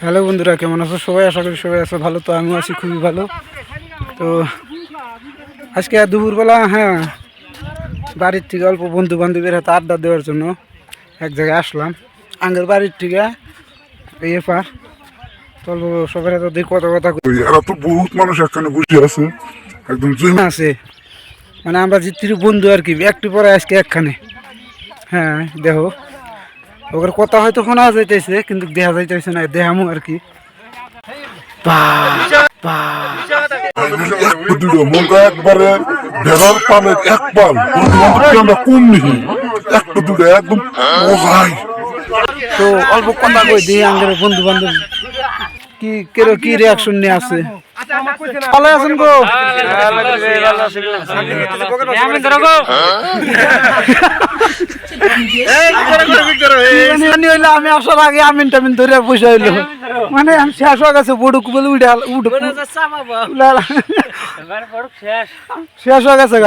Hello বন্ধুরা, কেমন আছো সবাই? আশা করি সবাই আছো ভালো। তো আমিও আছি খুবই ভালো। তো আজকে দুপুরবেলা বাড়ির থেকে অল্প বন্ধু বান্ধবের হাতে আড্ডা দেওয়ার জন্য এক জায়গায় আসলাম। আঙ্গের বাড়ির থেকে এপার তো অল্প সবার হাতে দেখি কথা এরা তো বহুত মানুষ এখানে বসে আছে, একদম জমে আছে। মানে আমরা যে বন্ধু আর কি, একটু পরে আজকে একখানে দেখো ওদের কথা হয়তো শোনা যাইতেছে কিন্তু দেখা যাইতেছে না, দেখামো আর কি। দুটো মনটা একবারে বেড়ার পালে এক পাল আমরা কম নিহি, একটা দুটো একদম অহাই। তো অল্প কথা কই দিই আঙ্গের বন্ধু বান্ধব কি রিয়াকশন নিয়ে আছে। ভালো আছেন গো? আমি আসার আগে আমিন টামিন ধরে বসে হইলো, মানে আমি শেষ হয়ে গেছে। বড়ুক বলে শেষ হয়ে গেছে।